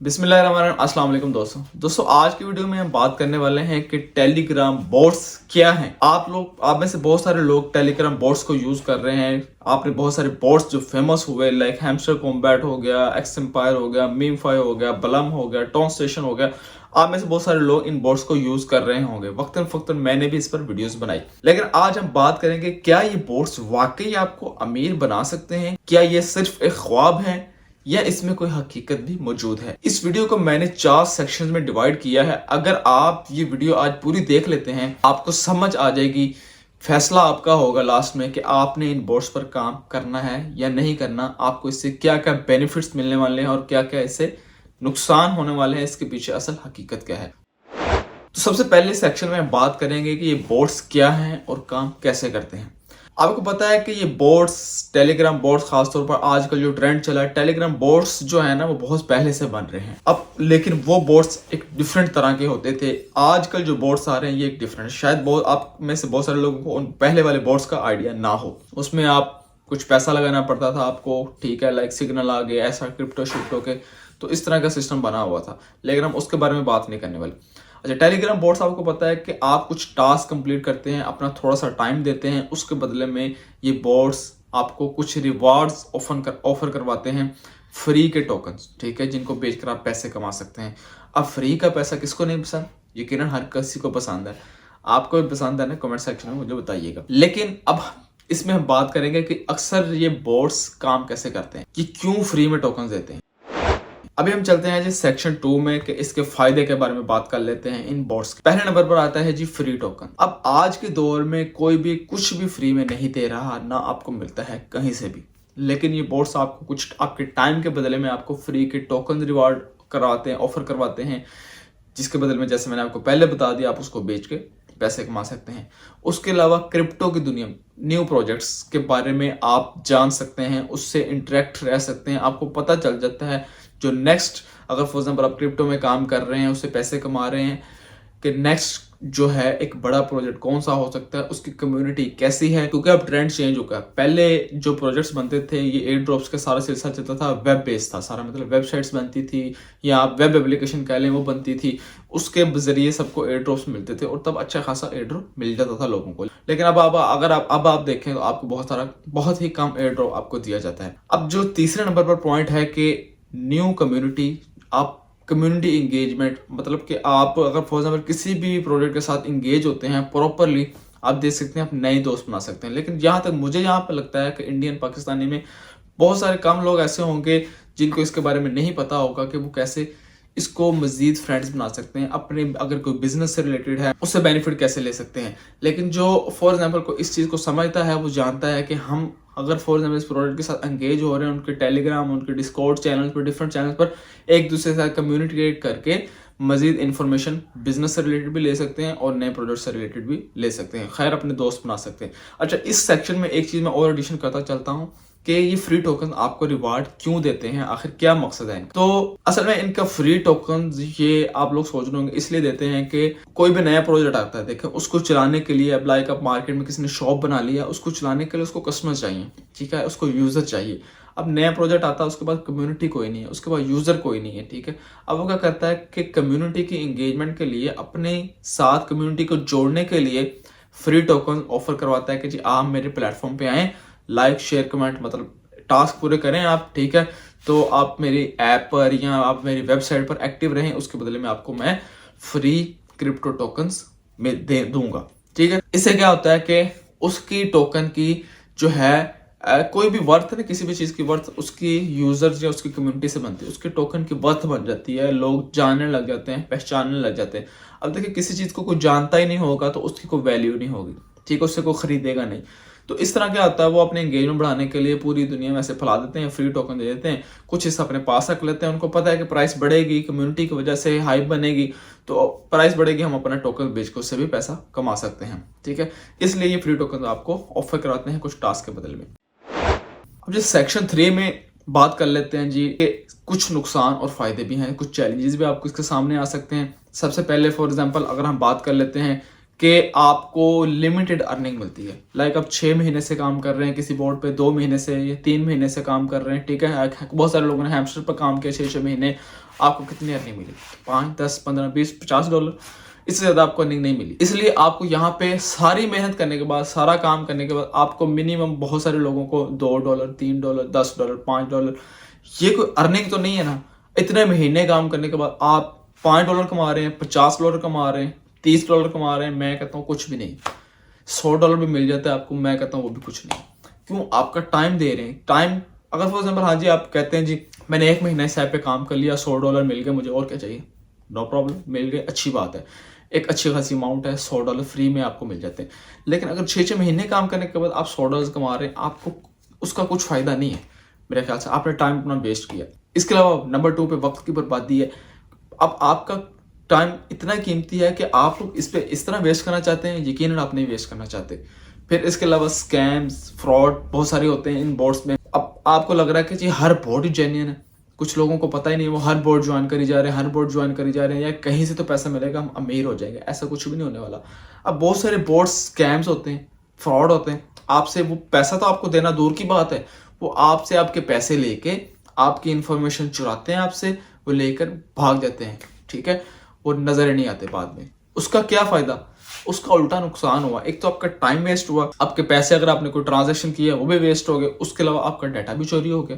बिस्मिल्लाहिर्रहमानिर्रहीम। अस्सलाम वालेकुम दोस्तों आज की वीडियो में हम बात करने वाले हैं कि टेलीग्राम बोट्स क्या हैं। आप में से बहुत सारे लोग टेलीग्राम बोट्स को यूज कर रहे हैं। आपने बहुत सारे बोट्स जो फेमस हुए लाइक हैमस्टर कॉम्बैट हो गया, एक्स एम्पायर हो गया, मीमफाई हो गया, बलम हो गया, टॉन स्टेशन हो गया, आप में से बहुत सारे लोग इन बोट्स को यूज कर रहे होंगे। वक्तन फक्तन मैंने भी इस पर वीडियोस बनाई, लेकिन आज हम बात करेंगे क्या ये बोट्स वाकई आपको अमीर बना सकते हैं, क्या ये सिर्फ एक ख्वाब है या इसमें कोई हकीकत भी मौजूद है। इस वीडियो को मैंने 4 सेक्शंस में डिवाइड किया है। अगर आप ये वीडियो आज पूरी देख लेते हैं आपको समझ आ जाएगी, फैसला आपका होगा लास्ट में कि आपने इन बोर्ड्स पर काम करना है या नहीं करना, आपको इससे क्या क्या बेनिफिट्स मिलने वाले हैं और क्या क्या इससे नुकसान होने वाले हैं, इसके पीछे असल हकीकत क्या है। तो सबसे पहले सेक्शन में हम बात करेंगे कि ये बोर्ड्स क्या हैं और काम कैसे करते हैं। आपको पता है कि ये बोर्ड्स, टेलीग्राम बोर्ड्स, खासतौर पर आजकल जो ट्रेंड चला है, टेलीग्राम बोर्ड्स जो है ना वो बहुत पहले से बन रहे हैं अब, लेकिन वो बोर्ड्स एक डिफरेंट तरह के होते थे। आजकल जो बोर्ड्स आ रहे हैं ये एक डिफरेंट, शायद बहुत आप में से बहुत सारे लोगों को उन पहले वाले बोर्ड्स का आइडिया ना हो। उसमें आप कुछ पैसा लगाना पड़ता था आपको, ठीक है, लाइक सिग्नल आ गए, ऐसा क्रिप्टो शिप्टो के, तो इस तरह का सिस्टम बना हुआ था, लेकिन हम उसके बारे में बात नहीं करने वाले। अच्छा, टेलीग्राम बोट्स आपको पता है कि आप कुछ टास्क कंप्लीट करते हैं, अपना थोड़ा सा टाइम देते हैं, उसके बदले में ये बोट्स आपको कुछ रिवार्ड्स ऑफर करवाते हैं, फ्री के टोकन्स, ठीक है, जिनको बेचकर आप पैसे कमा सकते हैं। अब फ्री का पैसा किसको नहीं पसंद, यकीनन हर किसी को पसंद है। आपको भी पसंद है ना, कमेंट सेक्शन में मुझे बताइएगा। लेकिन अब इसमें हम बात करेंगे कि अक्सर ये बोट्स काम कैसे करते हैं, कि क्यों फ्री में टोकन देते हैं। अभी हम चलते हैं जी सेक्शन 2 में कि इसके फायदे के बारे में बात कर लेते हैं इन बोट्स। पहले नंबर पर आता है जी फ्री टोकन। अब आज के दौर में कोई भी कुछ भी फ्री में नहीं दे रहा, ना आपको मिलता है कहीं से भी, लेकिन ये बोट्स आपको कुछ आपके टाइम के बदले में आपको फ्री के टोकन रिवार्ड करवाते हैं, ऑफर करवाते हैं, जिसके बदले में जैसे मैंने आपको पहले बता दिया आप उसको बेच के पैसे कमा सकते हैं। उसके अलावा क्रिप्टो की दुनिया में न्यू प्रोजेक्ट्स के बारे में आप जान सकते हैं, उससे इंटरेक्ट रह सकते हैं, आपको पता चल जाता है जो नेक्स्ट, अगर फॉर एग्जाम्पल आप क्रिप्टो में काम कर रहे हैं, उससे पैसे कमा रहे हैं, कि नेक्स्ट जो है एक बड़ा प्रोजेक्ट कौन सा हो सकता है, उसकी कम्युनिटी कैसी है, क्योंकि अब ट्रेंड चेंज हो गया। पहले जो प्रोजेक्ट्स बनते थे ये एयर ड्रॉप्स का सारा सिलसिला चलता था, वेब बेस्ड था सारा, मतलब वेबसाइट्स बनती थी या आप वेब एप्लीकेशन कह लें वो बनती थी, उसके जरिए सबको एयर ड्रॉप्स मिलते थे और तब अच्छा खासा एयर ड्रॉप मिल जाता था लोगों को। लेकिन अब अगर आप देखें तो आपको बहुत ही कम एयर ड्रॉप आपको दिया जाता है। अब जो तीसरे नंबर पर पॉइंट है कि न्यू कम्युनिटी, आप कम्युनिटी इंगेजमेंट, मतलब कि आप अगर फॉर एग्जाम्पल किसी भी प्रोजेक्ट के साथ इंगेज होते हैं प्रॉपरली, आप देख सकते हैं आप नए दोस्त बना सकते हैं। लेकिन जहाँ तक मुझे यहाँ पर लगता है कि इंडियन पाकिस्तानी में बहुत सारे कम लोग ऐसे होंगे जिनको इसके बारे में नहीं पता होगा कि वो कैसे इसको मजीद फ्रेंड्स बना सकते हैं, अपने अगर कोई बिजनेस से रिलेटेड है उससे बेनिफिट कैसे ले सकते हैं। लेकिन जो फॉर एग्जाम्पल को इस चीज़ को समझता है वो जानता है कि हम अगर फॉर एग्जाम्पल इस प्रोडक्ट के साथ एंगेज हो रहे हैं, उनके टेलीग्राम, उनके डिस्कॉर्ड चैनल पर, डिफरेंट चैनल पर एक दूसरे के साथ कम्युनिकेट करके मजीद इन्फॉर्मेशन बिजनेस से रिलेटेड भी ले सकते हैं और नए प्रोडक्ट से रिलेटेड भी ले सकते हैं, खैर अपने दोस्त बना सकते हैं। अच्छा, इस सेक्शन में एक चीज़ मैं और एडिशन करता चलता हूँ कि ये फ्री टोकन आपको रिवार्ड क्यों देते हैं, आखिर क्या मकसद है। तो असल में इनका फ्री टोकन ये आप लोग सोच रहे होंगे इसलिए देते हैं कि कोई भी नया प्रोजेक्ट आता है, देखें उसको चलाने के लिए, अब लाइक आप मार्केट में किसी ने शॉप बना लिया, उसको चलाने के लिए उसको कस्टमर चाहिए, ठीक है, उसको यूजर चाहिए। अब नया प्रोजेक्ट आता है, उसके बाद कम्युनिटी कोई नहीं है, उसके बाद यूजर कोई नहीं है, ठीक है। अब वो क्या करता है कि कम्युनिटी की एंगेजमेंट के लिए, अपने साथ कम्युनिटी को जोड़ने के लिए फ्री टोकन ऑफर करवाता है कि जी आप मेरे प्लेटफॉर्म पे आएँ, लाइक शेयर कमेंट, मतलब टास्क पूरे करें आप, ठीक है, तो आप मेरी ऐप पर या आप मेरी वेबसाइट पर एक्टिव रहें, उसके बदले में आपको मैं फ्री क्रिप्टो टोकन्स में दे दूंगा, ठीक है। इससे क्या होता है कि उसकी टोकन की जो है कोई भी वर्थ है, किसी भी चीज़ की वर्थ उसकी यूजर्स या उसकी कम्युनिटी से बनती है, उसके टोकन की वर्थ बन जाती है, लोग जानने लग जाते हैं, पहचानने लग जाते हैं। अब देखिए किसी चीज़ को कोई जानता ही नहीं होगा तो उसकी कोई वैल्यू नहीं होगी, ठीक है, उससे कोई खरीदेगा नहीं। तो इस तरह क्या होता है, वो अपने एंगेजमेंट बढ़ाने के लिए पूरी दुनिया में ऐसे फैला देते हैं, फ्री टोकन दे देते हैं, कुछ हिस्सा अपने पास रख लेते हैं, उनको पता है कि प्राइस बढ़ेगी, कम्युनिटी की वजह से हाइप बनेगी, तो प्राइस बढ़ेगी, हम अपना टोकन बेच कर उससे भी पैसा कमा सकते हैं, ठीक है। इसलिए ये फ्री टोकन आपको ऑफर कराते हैं कुछ टास्क के बदले में। अब जो सेक्शन 3 में बात कर लेते हैं जी, कुछ नुकसान और फायदे भी हैं, कुछ चैलेंजेस भी आपको इसके सामने आ सकते हैं। सबसे पहले फॉर एग्जांपल अगर हम बात कर लेते हैं कि आपको लिमिटेड अर्निंग मिलती है, लाइक आप 6 महीने से काम कर रहे हैं किसी बोर्ड पे, 2 महीने से या 3 महीने से काम कर रहे हैं, ठीक है। बहुत सारे लोगों ने हैमस्टर पर काम किया 6-6 महीने, आपको कितनी अर्निंग मिली? 5, 10, 15, 20, $50, इससे ज़्यादा आपको अर्निंग नहीं मिली। इसलिए आपको यहाँ पे सारी मेहनत करने के बाद, सारा काम करने के बाद आपको मिनिमम, बहुत सारे लोगों को $2, $3, $10, $5, ये कोई अर्निंग तो नहीं है ना। इतने महीने काम करने के बाद आप $5 कमा रहे हैं, $50 कमा रहे हैं, $30 कमा रहे हैं। मैं कहता हूँ कुछ भी नहीं। $100 भी मिल जाता है आपको, मैं कहता हूँ वो भी कुछ नहीं। क्यों? आपका टाइम दे रहे हैं। टाइम, अगर फॉर एग्जाम्पल हाँ जी आप कहते हैं जी मैंने 1 महीना इस ऐप पे काम कर लिया, $100 मिल गए मुझे, और क्या चाहिए? नो प्रॉब्लम, मिल गए, अच्छी बात है, एक अच्छी खासी अमाउंट है, $100 फ्री में आपको मिल जाते हैं। लेकिन अगर 6 महीने काम करने के बाद आप $100 कमा रहे हैं, आपको उसका कुछ फायदा नहीं है मेरे ख्याल से। आपने टाइम अपना वेस्ट किया। इसके अलावा नंबर 2 पे वक्त की बर्बादी है। अब आपका टाइम इतना कीमती है कि आप लोग इस पे इस तरह वेस्ट करना चाहते हैं, यकीनन आप नहीं वेस्ट करना चाहते। फिर इसके अलावा स्कैम्स, फ्रॉड बहुत सारे होते हैं इन बोर्ड्स में। अब आपको लग रहा है कि जी हर बोर्ड ही जेन्युइन है, कुछ लोगों को पता ही नहीं, वो हर बोर्ड ज्वाइन करी जा रहे हैं, हर बोर्ड ज्वाइन करी जा रहे हैं, या कहीं से तो पैसा मिलेगा, हम अमीर हो जाएंगे। ऐसा कुछ भी नहीं होने वाला। अब बहुत सारे बोर्ड स्कैम्स होते हैं, फ्रॉड होते हैं। आपसे वो पैसा तो आपको देना दूर की बात है, वो आपसे आपके पैसे लेके आपकी इंफॉर्मेशन चुराते हैं आपसे, वो लेकर भाग जाते हैं, ठीक है। वो नजर नहीं आते बाद में। उसका क्या फायदा? उसका उल्टा नुकसान हुआ। एक तो आपका टाइम वेस्ट हुआ, आपके पैसे अगर आपने कोई ट्रांजैक्शन किया वो भी वेस्ट हो गए, उसके अलावा आपका डाटा भी चोरी हो गया।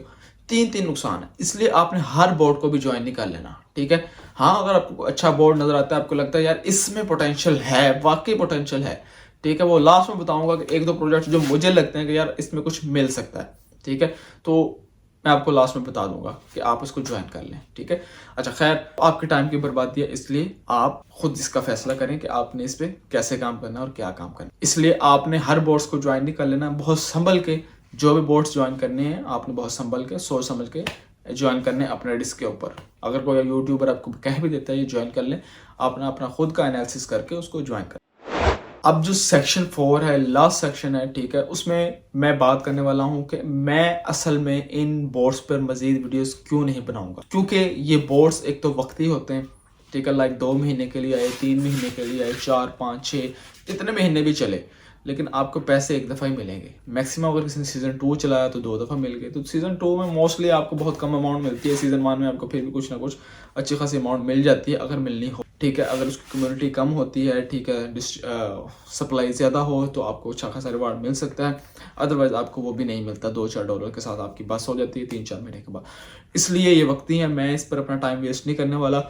तीन नुकसान है। इसलिए आपने हर बोर्ड को भी ज्वाइन नहीं कर लेना, ठीक है। हाँ, अगर आपको अच्छा बोर्ड नजर आता है, आपको लगता है यार इसमें पोटेंशियल है, वाकई पोटेंशियल है, ठीक है, वो लास्ट में बताऊंगा कि 1-2 प्रोजेक्ट जो मुझे लगते हैं कि यार इसमें कुछ मिल सकता है, ठीक है, तो मैं आपको लास्ट में बता दूंगा कि आप इसको ज्वाइन कर लें, ठीक है। अच्छा खैर, आपके टाइम की बर्बादी है, इसलिए आप खुद इसका फैसला करें कि आपने इस पे कैसे काम करना है और क्या काम करना है। इसलिए आपने हर बोर्ड्स को ज्वाइन नहीं कर लेना, बहुत संभल के जो भी बोर्ड्स ज्वाइन करने हैं आपने बहुत संभल के, सोच समझ के ज्वाइन करने अपने रिस्क के ऊपर। अगर कोई यूट्यूबर आपको कह भी देता है ये ज्वाइन कर लें, आपने अपना खुद का एनालिसिस करके उसको ज्वाइन कर। अब जो सेक्शन 4 है, लास्ट सेक्शन है, ठीक है, उसमें मैं बात करने वाला हूं कि मैं असल में इन बोर्ड्स पर मजीद वीडियोस क्यों नहीं बनाऊंगा। क्योंकि ये बोर्ड्स एक तो वक्ती होते हैं, ठीक है, लाइक 2 महीने के लिए आए, 3 महीने के लिए आए, 4, 5, 6 जितने महीने भी चले, लेकिन आपको पैसे एक दफ़ा ही मिलेंगे। मैक्सिमम अगर किसी ने सीज़न 2 चलाया तो 2 दफ़ा मिल गए। तो सीज़न 2 में मोस्टली आपको बहुत कम अमाउंट मिलती है, सीज़न 1 में आपको फिर भी कुछ ना कुछ अच्छी खासी अमाउंट मिल जाती है अगर मिलनी हो, ठीक है। अगर उसकी कम्युनिटी कम होती है, ठीक है, सप्लाई ज़्यादा हो तो आपको अच्छा खासा रिवार्ड मिल सकता है। अदरवाइज़ आपको वो भी नहीं मिलता, $2-4 के साथ आपकी बस हो जाती है 3-4 महीने के बाद। इसलिए ये वक्ती है, मैं इस पर अपना टाइम वेस्ट नहीं करने वाला,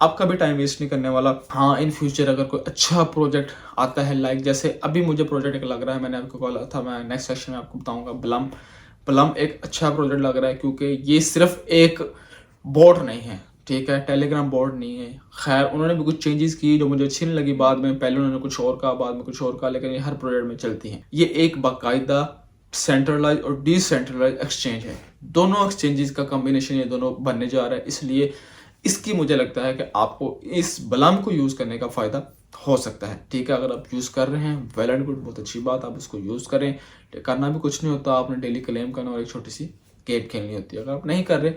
आपका भी टाइम वेस्ट नहीं करने वाला। हाँ, इन फ्यूचर अगर कोई अच्छा प्रोजेक्ट आता है, लाइक जैसे अभी मुझे प्रोजेक्ट एक लग रहा है, मैंने आपको बोला था, मैं नेक्स्ट सेक्शन में आपको बताऊंगा, प्लम एक अच्छा प्रोजेक्ट लग रहा है, क्योंकि ये सिर्फ एक बोर्ड नहीं है, ठीक है, टेलीग्राम बोर्ड नहीं है। खैर, उन्होंने भी कुछ चेंजेस की जो मुझे अच्छी नहीं लगी बाद में, पहले उन्होंने कुछ और कहा, बाद में कुछ और कहा, लेकिन ये हर प्रोजेक्ट में चलती हैं। ये एक बाकायदा सेंट्रलाइज और डिसेंट्रलाइज एक्सचेंज है, दोनों एक्सचेंजेस का कॉम्बिनेशन ये दोनों बनने जा रहा है। इसलिए इसकी मुझे लगता है कि आपको इस बलम को यूज़ करने का फ़ायदा हो सकता है, ठीक है। अगर आप यूज़ कर रहे हैं, वेल एंड गुड, बहुत अच्छी बात, आप इसको यूज़ करें। करना भी कुछ नहीं होता, आपने डेली क्लेम करना और एक छोटी सी गेम खेलनी होती है। अगर आप नहीं कर रहे,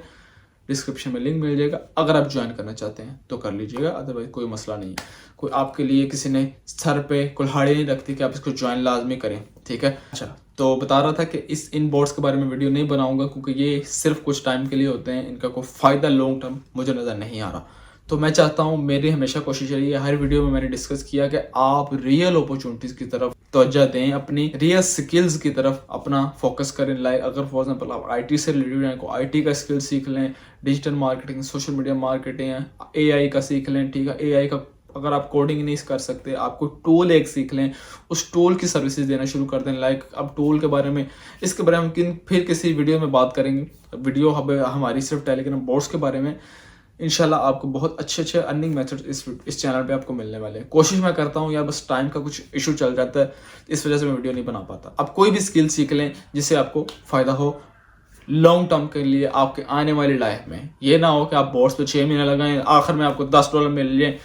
डिस्क्रिप्शन में लिंक मिल जाएगा, अगर आप ज्वाइन करना चाहते हैं तो कर लीजिएगा, अदरवाइज कोई मसला नहीं है। कोई आपके लिए किसी ने सर पे कुल्हाड़ी नहीं रखती कि आप इसको ज्वाइन लाजमी करें, ठीक है। अच्छा, तो बता रहा था कि इन बोर्ड्स के बारे में वीडियो नहीं बनाऊंगा क्योंकि ये सिर्फ कुछ टाइम के लिए होते हैं, इनका कोई फ़ायदा लॉन्ग टर्म मुझे नज़र नहीं आ रहा। तो मैं चाहता हूँ, मेरी हमेशा कोशिश रही है, हर वीडियो में मैंने डिस्कस किया कि आप रियल अपॉर्चुनिटीज़ की तरफ तवज्जो दें, अपनी रियल स्किल्स की तरफ अपना फोकस करें। लाइक अगर फॉर एग्जांपल आप आईटी से रिलेटेड हैं, को आईटी का स्किल सीख लें, digital marketing, social media marketing, AI का सीख लें, ठीक है। एआई का अगर आप कोडिंग नहीं कर सकते, आपको टूल एक सीख लें, उस टूल की सर्विसेज देना शुरू कर दें। लाइक अब टूल के बारे में, इसके बारे में फिर किसी वीडियो में बात करेंगे। वीडियो हमारी सिर्फ टेलीग्राम बोर्ड्स के बारे में, इंशाल्लाह आपको बहुत अच्छे अर्निंग मेथड इस चैनल पे आपको मिलने वाले हैं। कोशिश मैं करता हूँ यार, बस टाइम का कुछ इशू चल जाता है, इस वजह से मैं वीडियो नहीं बना पाता। आप कोई भी स्किल सीख लें जिससे आपको फ़ायदा हो लॉन्ग टर्म के लिए, आपके आने वाली लाइफ में। ये ना हो कि आप बोर्ड्स पे 6 महीने लगाएं, आखिर में आपको $10 मिल जाए।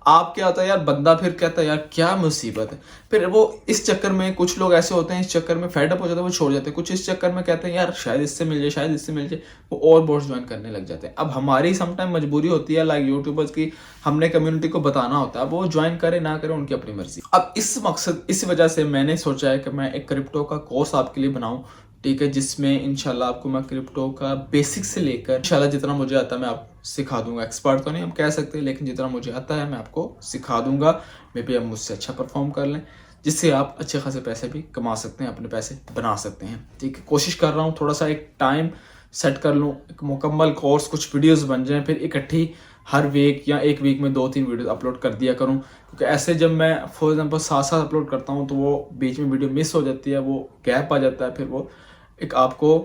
आप क्या होता है यार, बंदा फिर कहता है यार क्या मुसीबत है, फिर वो इस चक्कर में, कुछ लोग ऐसे होते हैं इस चक्कर में फेड अप हो जाते हैं, वो छोड़ जाते हैं। कुछ इस चक्कर में कहते हैं यार शायद इससे मिल जाए, शायद इससे मिल जाए, वो और बोर्ड्स ज्वाइन करने लग जाते हैं। अब हमारी समटाइम मजबूरी होती है, लाइक यूट्यूबर्स की, हमने कम्युनिटी को बताना होता है, अब वो ज्वाइन करे ना करे उनकी अपनी मर्जी। अब इस वजह से मैंने सोचा है कि मैं एक क्रिप्टो का कोर्स आपके लिए बनाऊं, ठीक है, जिसमें इंशाल्लाह आपको मैं क्रिप्टो का बेसिक से लेकर इंशाल्लाह जितना मुझे आता है मैं सिखा दूंगा। एक्सपर्ट तो नहीं हम कह सकते, लेकिन जितना मुझे आता है मैं आपको सिखा दूंगा। मे बी आप मुझसे अच्छा परफॉर्म कर लें, जिससे आप अच्छे खासे पैसे भी कमा सकते हैं, अपने पैसे बना सकते हैं। ठीक है, कोशिश कर रहा हूँ थोड़ा सा एक टाइम सेट कर लूँ, एक मुकम्मल कोर्स, कुछ वीडियोस बन जाएं, फिर इकट्ठी हर वीक या एक वीक में 2-3 वीडियो अपलोड कर दिया करूँ। क्योंकि ऐसे जब मैं फॉर एग्जांपल साथ अपलोड करता हूँ तो वो बीच में वीडियो मिस हो जाती है, वो गैप आ जाता है, फिर वो एक आपको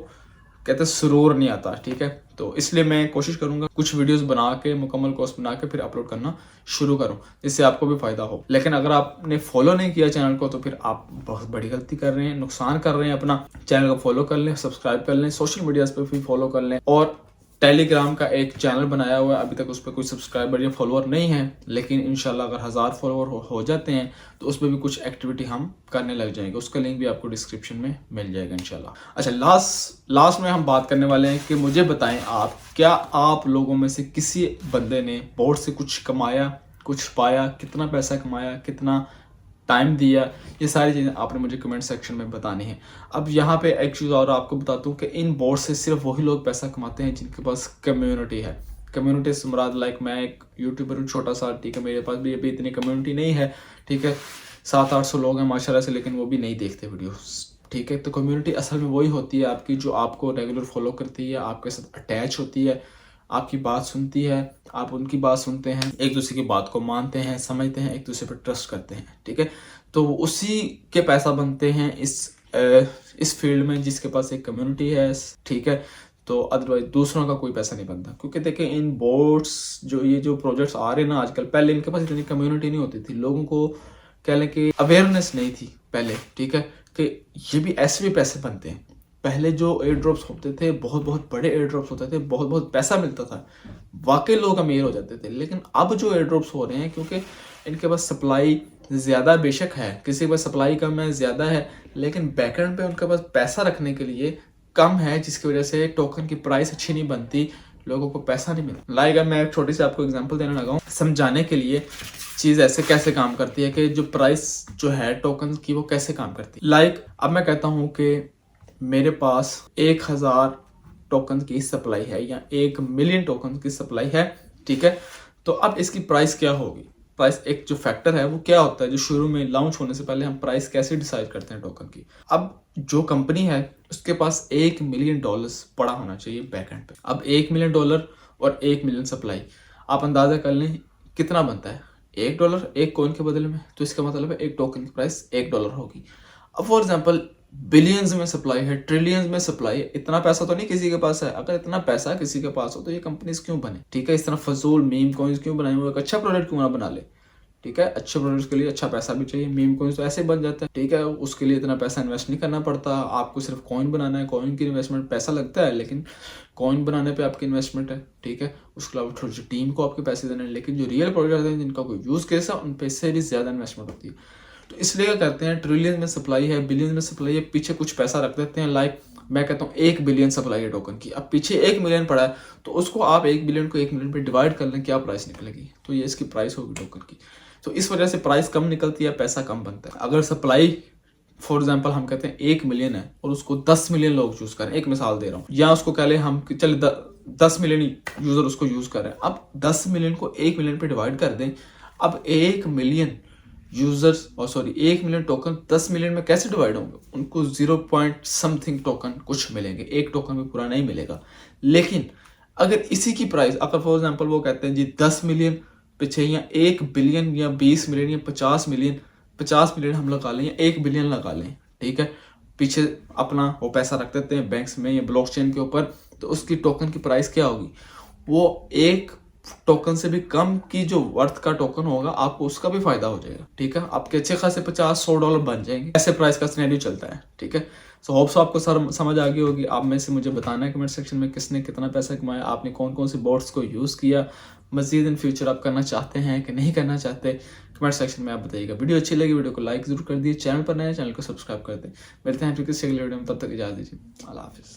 कहते हैं सुरूर नहीं आता। ठीक है, तो इसलिए मैं कोशिश करूंगा कुछ वीडियोस बना के, मुकम्मल कोर्स बना के फिर अपलोड करना शुरू करूं, जिससे आपको भी फायदा हो। लेकिन अगर आपने फॉलो नहीं किया चैनल को तो फिर आप बहुत बड़ी गलती कर रहे हैं, नुकसान कर रहे हैं अपना। चैनल को फॉलो कर लें, सब्सक्राइब कर लें, सोशल मीडिया पर भी फॉलो कर लें, और टेलीग्राम का एक चैनल बनाया हुआ है, अभी तक उस पर कोई सब्सक्राइबर या फॉलोअर नहीं है, लेकिन इंशाल्लाह अगर 1000 फॉलोअर हो जाते हैं तो उसमें भी कुछ एक्टिविटी हम करने लग जाएंगे। उसका लिंक भी आपको डिस्क्रिप्शन में मिल जाएगा इंशाल्लाह। अच्छा, लास्ट में हम बात करने वाले हैं कि मुझे बताएं आप, क्या आप लोगों में से किसी बंदे ने बोर्ड से कुछ कमाया, कुछ पाया, कितना पैसा कमाया, कितना टाइम दिया, ये सारी चीज़ें आपने मुझे कमेंट सेक्शन में बतानी है। अब यहाँ पे एक चीज़ और आपको बताता हूँ कि इन बोर्ड से सिर्फ वही लोग पैसा कमाते हैं जिनके पास कम्युनिटी है। कम्युनिटी से मुराद लाइक मैं एक यूट्यूबर हूँ छोटा सा, ठीक है, मेरे पास भी अभी इतनी कम्युनिटी नहीं है, ठीक है, 700-800 लोग हैं माशाल्लाह से, लेकिन वो भी नहीं देखते वीडियोस। ठीक है, तो कम्युनिटी असल में वही होती है आपकी जो आपको रेगुलर फॉलो करती है, आपके साथ अटैच होती है, आपकी बात सुनती है, आप उनकी बात सुनते हैं, एक दूसरे की बात को मानते हैं, समझते हैं, एक दूसरे पर ट्रस्ट करते हैं। ठीक है, तो उसी के पैसा बनते हैं इस फील्ड में जिसके पास एक कम्युनिटी है। ठीक है, तो अदरवाइज दूसरों का कोई पैसा नहीं बनता। क्योंकि देखिए इन बोर्ड्स जो प्रोजेक्ट्स आ रहे हैं ना आजकल, पहले इनके पास इतनी कम्युनिटी नहीं होती थी, लोगों को कह लें कि अवेयरनेस नहीं थी पहले। ठीक है, कि ये भी ऐसे भी पैसे बनते हैं। पहले जो एयर ड्रॉप्स होते थे, बहुत बहुत बड़े एयर ड्रॉप्स होते थे, बहुत बहुत पैसा मिलता था, वाकई लोग अमीर हो जाते थे। लेकिन अब जो एयर ड्रॉप्स हो रहे हैं, क्योंकि इनके पास सप्लाई ज़्यादा बेशक है, किसी के पास सप्लाई कम है, ज़्यादा है, लेकिन बैकएंड पे उनके पास पैसा रखने के लिए कम है, जिसकी वजह से टोकन की प्राइस अच्छी नहीं बनती, लोगों को पैसा नहीं मिलता। लाइक मैं एक छोटी सी आपको एग्जांपल देने लगा हूँ समझाने के लिए चीज़ ऐसे कैसे काम करती है, कि जो प्राइस जो है टोकन की वो कैसे काम करती है। लाइक अब मैं कहता हूँ कि मेरे पास 1000 टोकन की सप्लाई है या 1 मिलियन टोकन की सप्लाई है। ठीक है, तो अब इसकी प्राइस क्या होगी। प्राइस एक जो फैक्टर है वो क्या होता है, जो शुरू में लॉन्च होने से पहले हम प्राइस कैसे डिसाइड करते हैं टोकन की। अब जो कंपनी है उसके पास $1 मिलियन पड़ा होना चाहिए बैकएंड पे। अब $1 मिलियन और 1 मिलियन सप्लाई, आप अंदाजा कर लें कितना बनता है। $1 एक कॉइन के बदले में, तो इसका मतलब है एक टोकन की प्राइस $1 होगी। अब फॉर एग्जाम्पल बिलियंस में सप्लाई है, ट्रिलियंस में सप्लाई है, इतना पैसा तो नहीं किसी के पास है। अगर इतना पैसा किसी के पास हो तो ये कंपनीज क्यों बने। ठीक है, इस तरह फजूल मीम कॉइन्स क्यों बनाए हुए, एक अच्छा प्रोडक्ट क्यों ना बना ले। ठीक है, अच्छे प्रोडक्ट्स के लिए अच्छा पैसा भी चाहिए, मीम कॉइन्स तो ऐसे बन जाता है। ठीक है, उसके लिए इतना पैसा इन्वेस्ट नहीं करना पड़ता, आपको सिर्फ कॉइन बनाना है, कॉइन की इन्वेस्टमेंट पैसा लगता है, लेकिन कॉइन बनाने पे आपकी इन्वेस्टमेंट है। ठीक है, उसके अलावा थोड़ी सी टीम को आपके पैसे देने हैं, लेकिन जो रियल प्रोडक्ट हैं जिनका कोई यूज़ केस है उन पे से भी ज़्यादा इन्वेस्टमेंट होती है। तो इसलिए क्या करते हैं, ट्रिलियन में सप्लाई है, बिलियन में सप्लाई है, पीछे कुछ पैसा रख देते हैं। लाइक मैं कहता हूँ 1 बिलियन सप्लाई है टोकन की, अब पीछे 1 मिलियन पड़ा है, तो उसको आप 1 बिलियन को 1 मिलियन पे डिवाइड कर लें, क्या प्राइस निकलेगी, तो ये इसकी प्राइस होगी टोकन की। तो इस वजह से प्राइस कम निकलती है, पैसा कम बनता है। अगर सप्लाई फॉर एग्जाम्पल हम कहते हैं 1 मिलियन है और उसको 10 मिलियन लोग यूज करें, एक मिसाल दे रहा हूँ, या उसको कह लें हम चले 10 मिलियन यूजर उसको यूज कर रहे हैं, अब 10 मिलियन को 1 मिलियन पे डिवाइड कर दें। अब 1 मिलियन यूजर्स और 1 मिलियन टोकन 10 मिलियन में कैसे डिवाइड होंगे, उनको 0 पॉइंट समथिंग टोकन कुछ मिलेंगे, एक टोकन भी पूरा नहीं मिलेगा। लेकिन अगर इसी की प्राइस, अगर फॉर एग्जांपल वो कहते हैं जी 10 मिलियन पीछे या 1 बिलियन या 20 मिलियन या 50 मिलियन हम लगा लें या 1 बिलियन लगा लें, ठीक है, पीछे अपना वो पैसा रख देते हैं बैंक्स में या ब्लॉकचेन के ऊपर, तो उसकी टोकन की प्राइस क्या होगी, वो एक टोकन से भी कम की जो वर्थ का टोकन होगा, आपको उसका भी फायदा हो जाएगा। ठीक है, आपके अच्छे खासे $50-100 बन जाएंगे, ऐसे प्राइस का सिनेरियो चलता है। ठीक है, सो होप्स आपको समझ आ गई होगी। आप में से मुझे बताना है कमेंट सेक्शन में किसने कितना पैसा कमाया, आपने कौन कौन से बोर्ड्स को यूज़ किया, मजीद इन फ्यूचर आप करना चाहते हैं कि नहीं करना चाहते, कमेंट सेक्शन में आप बताइएगा। वीडियो अच्छी लगी वीडियो को लाइक जरूर कर दिए, चैनल पर नए चैनल को सब्सक्राइब कर दें। मिलते हैं फिर किसी अगले वीडियो में, तब तक इजाज़त दीजिए, अल्लाह हाफिज़।